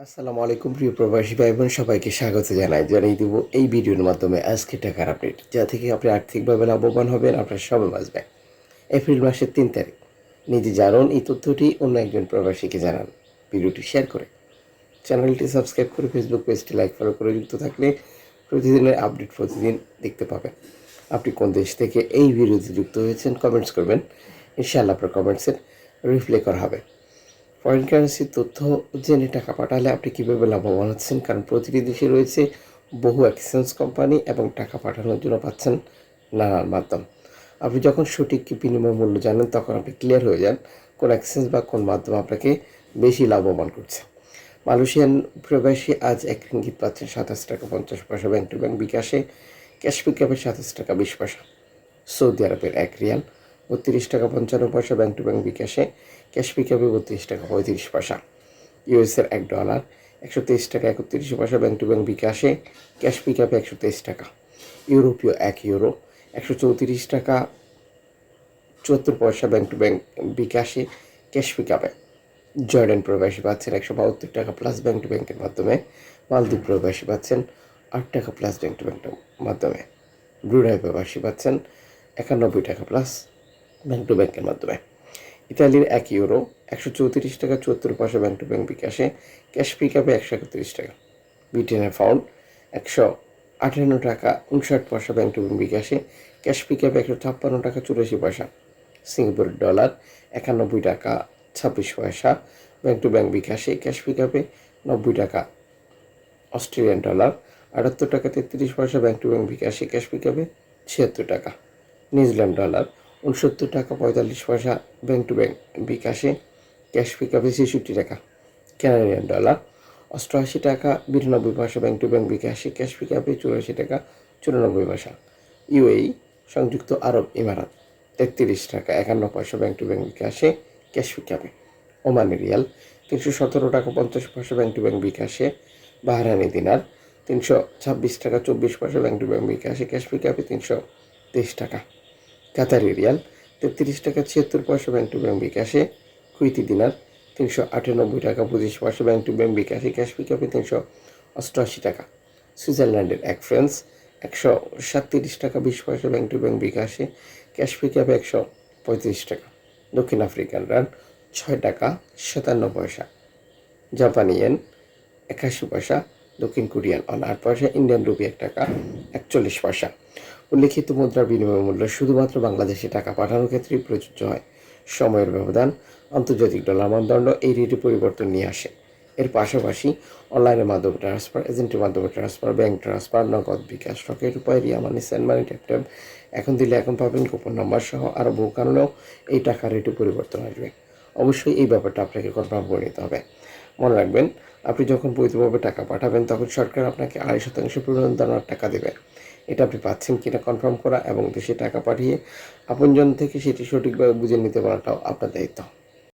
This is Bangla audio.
আসসালামু আলাইকুম প্রিয় প্রবাসী ভাই বোন, সবাইকে স্বাগত জানিয়ে দেব এই ভিডিওর মাধ্যমে আজকে টাকার আপডেট, যা থেকে আপনি আর্থিকভাবে লাভবান হবেন, আপনার সবে বাঁচবে। এপ্রিল মাসের 3 তারিখ। নিজে জানুন এই তথ্যটি অন্য একজন প্রবাসীকে জানান। ভিডিওটি শেয়ার করে চ্যানেলটি সাবস্ক্রাইব করে ফেসবুক পেজটি লাইক ফলো করে যুক্ত থাকলে প্রতিদিনের আপডেট প্রতিদিন দেখতে পাবেন। আপনি কোন দেশ থেকে এই ভিডিওতে যুক্ত হয়েছেন কমেন্টস করবেন, ইনশাআল্লাহ আপনার কমেন্টসের রিপ্লাই করা হবে। ফরেন কারেন্সির তথ্য জেনে টাকা পাঠালে আপনি কীভাবে লাভবান হচ্ছেন, কারণ প্রতিটি দেশে রয়েছে বহু এক্সচেঞ্জ কোম্পানি এবং টাকা পাঠানোর জন্য পাচ্ছেন নানান মাধ্যম। আপনি যখন সঠিক বিনিময় মূল্য জানেন তখন আপনি ক্লিয়ার হয়ে যান কোন এক্সচেঞ্জ বা কোন মাধ্যম আপনাকে বেশি লাভবান করছে। মালয়েশিয়ান প্রবাসী আজ 1 রিঙ্গিত পাচ্ছেন 27 টাকা 50 পয়সা ব্যাংক টু ব্যাংক বিকাশে, ক্যাশ পিকআপে 27 টাকা 20 পয়সা। সৌদি আরবের 1 রিয়াল 32 টাকা 55 পয়সা ব্যাংক টু ব্যাংক বিকাশে, ক্যাশ পিকআপে 32 টাকা 35 পয়সা। ইউএসের $1 123 টাকা 31 পয়সা ব্যাংক টু ব্যাংক বিকাশে, ক্যাশ পিকআপে 123 টাকা। ইউরোপীয় 1 ইউরো 134 টাকা 74 পয়সা ব্যাংক টু ব্যাংক বিকাশে, ক্যাশ পিকআপে। জর্ডান প্রবাসী পাচ্ছেন 172 টাকা প্লাস ব্যাংক টু ব্যাংকের মাধ্যমে। মালদ্বীপ প্রবাসী পাচ্ছেন 8 টাকা প্লাস ব্যাংক টু ব্যাংকের মাধ্যমে। ব্রুনাই প্রবাসী পাচ্ছেন 91 টাকা প্লাস ব্যাংক টু ব্যাংকের মাধ্যমে। ইতালির 1 ইউরো 134 টাকা 74 পয়সা ব্যাংক টু ব্যাংক বিকাশে, ক্যাশ পিকআপে 131 টাকা। ব্রিটেনের পাউন্ড 158 টাকা 59 পয়সা ব্যাংক টু ব্যাংক বিকাশে, ক্যাশ পিকআপে 156 টাকা 84 পয়সা। সিঙ্গাপুরের ডলার 91 টাকা 26 পয়সা ব্যাংক টু ব্যাংক বিকাশে, ক্যাশ পিকআপে 90 টাকা। অস্ট্রেলিয়ান ডলার 78 টাকা 33 পয়সা ব্যাংক টু ব্যাংক বিকাশে, ক্যাশ পিকআপে 76 টাকা। নিউজিল্যান্ড ডলার 69 টাকা 45 পয়সা ব্যাংক টু ব্যাংক বিকাশে, ক্যাশ পিকআপে 66 টাকা। কানাডিয়ান ডলার 88 টাকা 92 পয়সা ব্যাংক টু ব্যাংক বিকাশে, ক্যাশ পিকআপে 84 টাকা 94 পয়সা। ইউএই সংযুক্ত আরব ইমারাত 33 টাকা 51 পয়সা ব্যাংক টু ব্যাংক বিকাশে, ক্যাশ পিকআপে। ওমানি রিয়াল 317 টাকা 50 পয়সা ব্যাংক টু ব্যাংক বিকাশে। বাহরানি দিনার 326 টাকা 24 পয়সা ব্যাংক টু ব্যাংক বিকাশে, ক্যাশ পিকআপে 323 টাকা। কাতারি রিয়াল 33 টাকা 76 পয়সা ব্যাংক টু ব্যাংক বিকাশে। কুইতি দিনার 398 টাকা 25 পয়সা ব্যাংক টু ব্যাংক বিকাশে, ক্যাশ পিকআপে 388 টাকা। সুইজারল্যান্ডের 1 ফ্রান্স 137 টাকা 20 পয়সা ব্যাংক টু ব্যাংক বিকাশে, ক্যাশ পিকআপে 135 টাকা। দক্ষিণ আফ্রিকান রান 6 টাকা 57 পয়সা। জাপানি ইয়েন 81 পয়সা। দক্ষিণ কোরিয়ান অন 8 পয়সা। ইন্ডিয়ান রুপি 1 টাকা 41 পয়সা। উল্লিখিত মুদ্রার বিনিময় মূল্য শুধুমাত্র বাংলাদেশে টাকা পাঠানোর ক্ষেত্রেই প্রযোজ্য হয়। সময়ের ব্যবধান, আন্তর্জাতিক ডলার মানদণ্ড এই রেটে পরিবর্তন নিয়ে আসে। এর পাশাপাশি অনলাইনের মাধ্যমে ট্রান্সফার, এজেন্টের মাধ্যমে ট্রান্সফার, ব্যাংক ট্রান্সফার, নগদ, বিকাশ, রকেট উপায়, রিয়া মানি, সেন্ড মানি, ট্যাপ এখন দিলে এখন পাবেন কুপন নাম্বার সহ আরও বহু কারণেও এই টাকার রেটে পরিবর্তন আসবে। অবশ্যই এই ব্যাপারটা আপনাকে কনফার্ম করে নিতে হবে। মনে রাখবেন, আপনি যখন বৈধভাবে টাকা পাঠাবেন তখন সরকার আপনাকে 2.5% প্রণোদনার টাকা দেবে। এটা আপনি পাচ্ছেন কিনা কনফার্ম করা এবং দেশে টাকা পাঠিয়ে আপনজন থেকে সেটি সঠিকভাবে বুঝে নিতে পারাটাও আপনার দায়িত্ব।